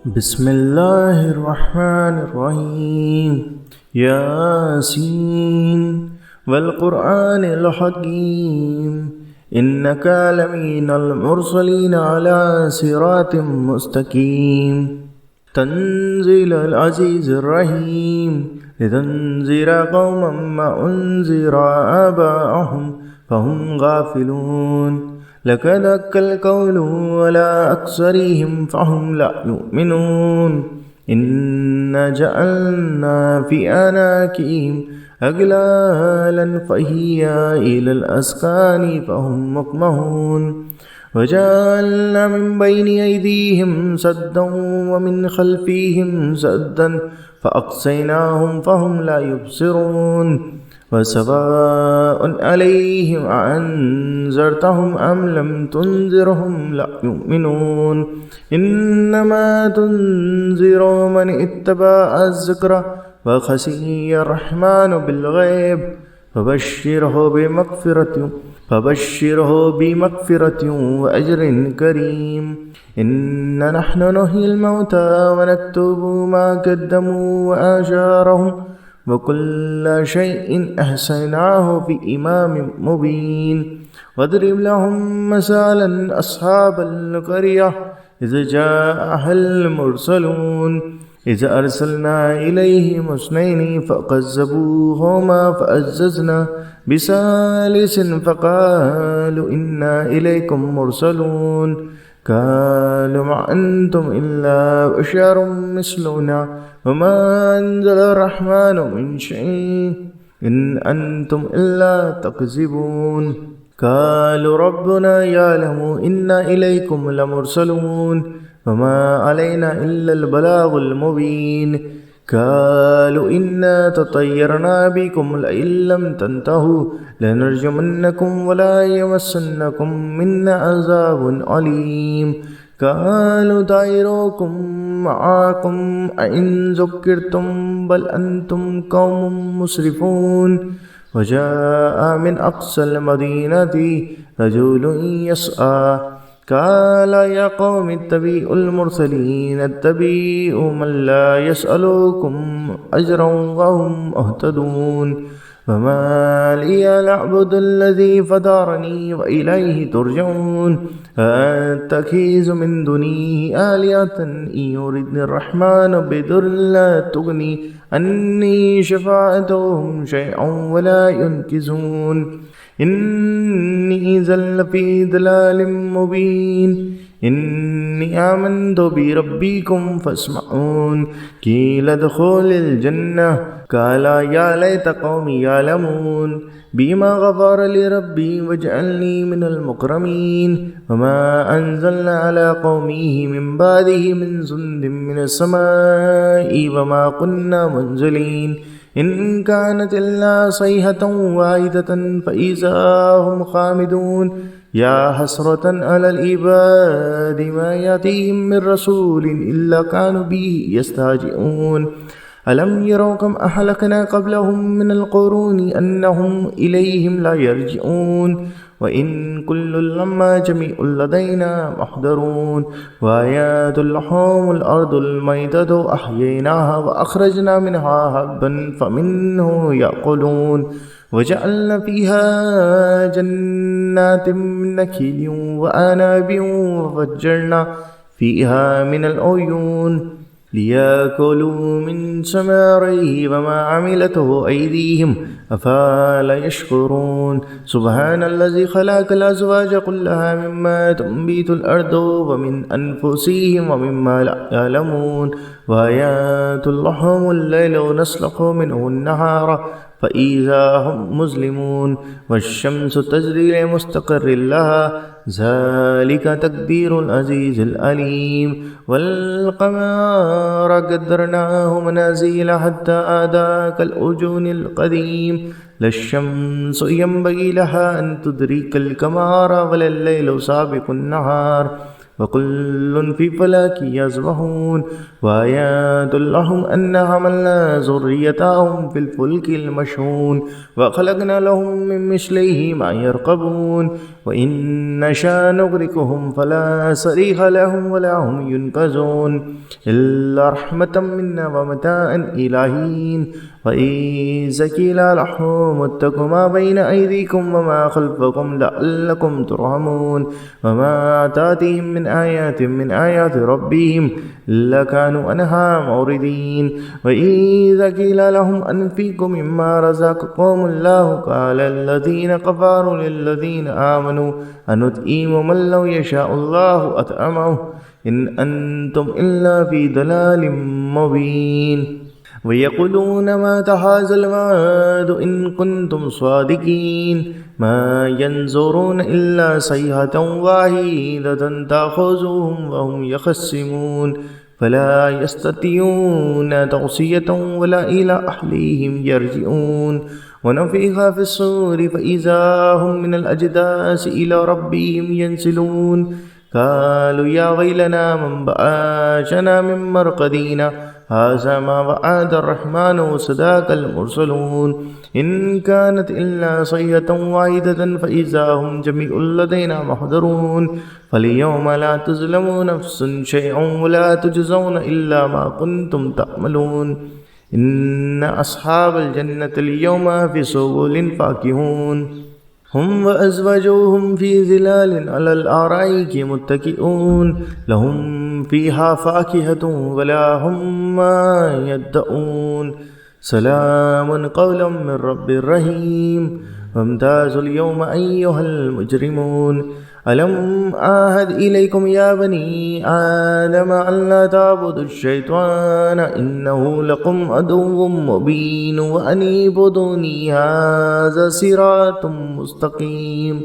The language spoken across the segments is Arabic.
بسم الله الرحمن الرحيم. ياسين والقرآن الحكيم إنك لمن المرسلين على صراط مستقيم. تنزيل العزيز الرحيم لتنذر قوما ما أنذر آباءهم فهم غافلون. لقد حق القول على أكثرهم فهم لا يؤمنون. إنا جعلنا في أعناقهم أغلالا فهي إلى الأذقان فهم مقمحون. وجعلنا من بين أيديهم سدا ومن خلفهم سدا فأغشيناهم فهم لا يبصرون. وسواء عليهم أأنذرتهم أم لم تنذرهم لا يؤمنون. إنما تنذر من اتبع الذكر وخشي الرحمن بالغيب فبشره بمغفرة وأجر كريم. إنا نحن نحيي الموتى ونكتب ما قدموا وآثارهم وكل شيء أحصيناه في إمام مبين. واضرب لهم مثالا أصحاب القرية إذ جاءها المرسلون إذ أرسلنا إليهم اثنين فكذبوهما فعززنا بثالث فقالوا إنا إليكم مرسلون. قالوا ما أنتم إلا بشر مثلنا وما أنزل الرحمن من شيء إن أنتم إلا تكذبون. قالوا ربنا يعلم إنا إليكم لمرسلون وما علينا إلا البلاغ المبين. قالوا إنا تطيرنا بكم لئن لم تنتهوا لنرجمنكم ولا يمسنكم منا عذاب أليم. قالوا طائركم معكم أئن ذكرتم بل أنتم قوم مسرفون. وجاء من أقصى المدينة رجل يسعى قال يا قوم اتبعوا المرسلين اتبعوا من لا يسألكم أجرا وهم مهتدون. وما لي نعبد الذي فطرني وإليه ترجعون. أتخذ من دونه آلهة إن يردني الرحمن بضر لا تغني عني شفاعتهم شيئا ولا ينقذون. إني إذا لفي ضلال مبين. إني آمنت بربكم فاسمعون. قيل ادخل الجنة قال يا ليت قومي يعلمون بما غفر لي ربي وجعلني من المكرمين. وما أنزلنا على قومه من بعده من جند من السماء وما كنا منزلين. إن كانت إلا صيحة واحدة فإذا هم خامدون. يا حسرة على العباد ما يأتيهم من رسول إلا كانوا به يستهزئون. ألم يروا كم أهلكنا قبلهم من القرون أنهم إليهم لا يرجعون. وإن كل لما جميع لدينا محضرون. وآيات لهم الأرض الميتة أحييناها وأخرجنا منها حبا فمنه يأكلون. وجعلنا فيها جنات من نخيل وأعناب وفجرنا فيها من العيون ليأكلوا من ثمره وما عملته أيديهم أفلا يشكرون. سبحان الذي خلق الأزواج كلها مما تنبت الأرض ومن أنفسهم ومما لا يعلمون. وآيات لهم الليل نسلخ منه النهار فإذا هم مظلمون. والشمس تجري لمستقر لها ذلك تقدير العزيز العليم. والقمر قدرناه منازل حتى عاد كالأرجون القديم. لا الشمس ينبغي لها أن تدرك القمر ولا الليل سابق النهار وكل في فلك يسبحون وآيات لهم أن حملنا ذريتهم في الفلك المشحون وخلقنا لهم من مثله ما يركبون وإن نشاء نغرقهم فلا صريخ لهم ولا هم ينقذون إلا رحمة منا ومتاعا إلى حين وإذا قيل لهم اتقوا ما بين أيديكم وما خلفكم لعلكم ترحمون وما تأتيهم من آيات من آيات ربهم إلا كانوا عنها معرضين وإذا قيل لهم أنفقوا مما رزقكم الله قال الذين كفروا للذين آمنوا أنطعم من لو يشاء الله أطعمه إن أنتم إلا في ضلال مبين ويقولون ما هذا الوعد إن كنتم صادقين ما ينظرون إلا صيحة واحدة تأخذهم وهم يخصمون فلا يستطيعون توصية ولا إلى أهليهم يرجعون ونفخ في الصور فإذا هم من الأجداث إلى ربهم ينسلون قالوا يا ويلنا من بعثنا من مرقدنا هذا ما وعد الرحمن وصدق المرسلون إن كانت إلا صيحة واحدة فإذا هم جميع لدينا محضرون فاليوم لا تظلم نفس شيئا ولا تجزون إلا ما كنتم تعملون إن أصحاب الجنة اليوم في سبل فاكهون هم وأزواجهم في ظلال على الأرائك متكئون لهم فيها فاكهة ولا هم ما يدعون سلام قولا من رب رحيم وامتازوا اليوم أيها المجرمون ألم أعهد إليكم يا بني آدم ألا تعبدوا الشيطان إنه لكم عدو مبين وأن اعبدوني هذا صراط مستقيم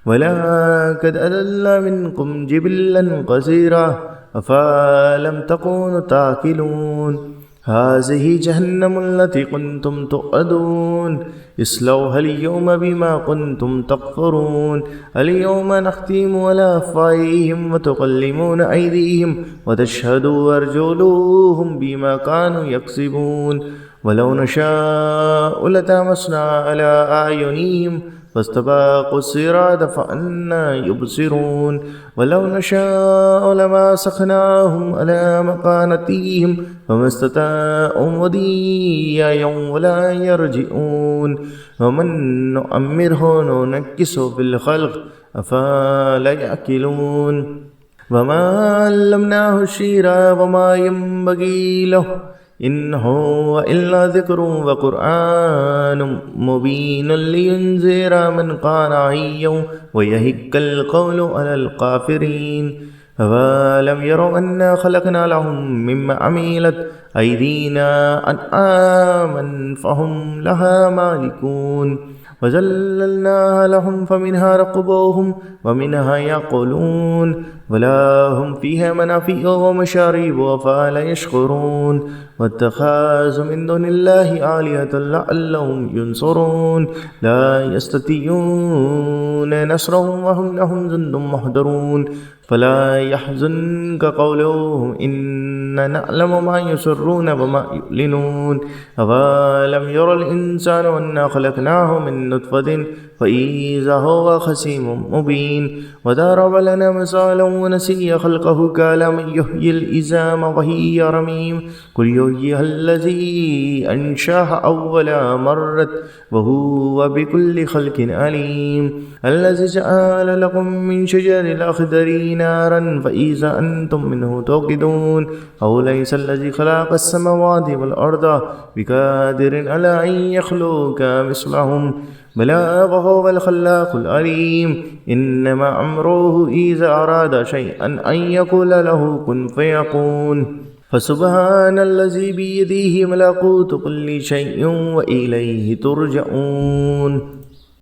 ولقد أضل منكم جبلا كثيرا أفلم تكونوا تعقلون هذه جهنم التي كنتم توعدون اصلوها اليوم بما كنتم تكفرون اليوم نختم على أفواههم وتكلمنا أيديهم وتشهد أرجلهم بما كانوا يكسبون ولو نشاء لطمسنا على أعينهم فاستباقوا الصراط فأنى يبصرون ولو نشاء لمسخناهم على مكانتهم فما استطاعوا مضيا ولا يرجعون ومن نؤمره ننكسه في الخلق أفلا يأكلون وما علمناه الشعر وما ينبغي له إن هو إلا ذكر وقرآن مبين لينذر من كان حيا ويهك القول على الكافرين أولم يروا أنا خلقنا لهم مما عملت أيدينا أنعاما فهم لها مالكون وذللناها لهم فمنها ركوبهم ومنها يأكلون ولهم فيها منافع ومشارب أفلا يشكرون واتخذوا من دون الله آلهة لعلهم ينصرون لا يستطيعون نصرهم وهم لهم جند محضرون فلا يحزنك قولهم إنا نعلم ما يسرون وما يعلنون أولم ير الإنسان أنا خلقناه من نطفة فإذا هو خصيم مبين وضرب لنا مثالا ونسي خلقه قال من يحيي العظام وهي رميم قل يحييها الذي أنشأها أول مرة وهو بكل خلق عليم الذي جعل لكم من شجر الأخضر نارا فإذا أنتم منه توقدون أو ليس الذي خلق السماوات والأرض بقادر على أن يخلق مثلهم بلى وهو الخلاق العليم إنما أمره إذا أراد شيئا أن يقول له كن فيكون فسبحان الذي بيده ملكوت كل شيء وإليه ترجعون.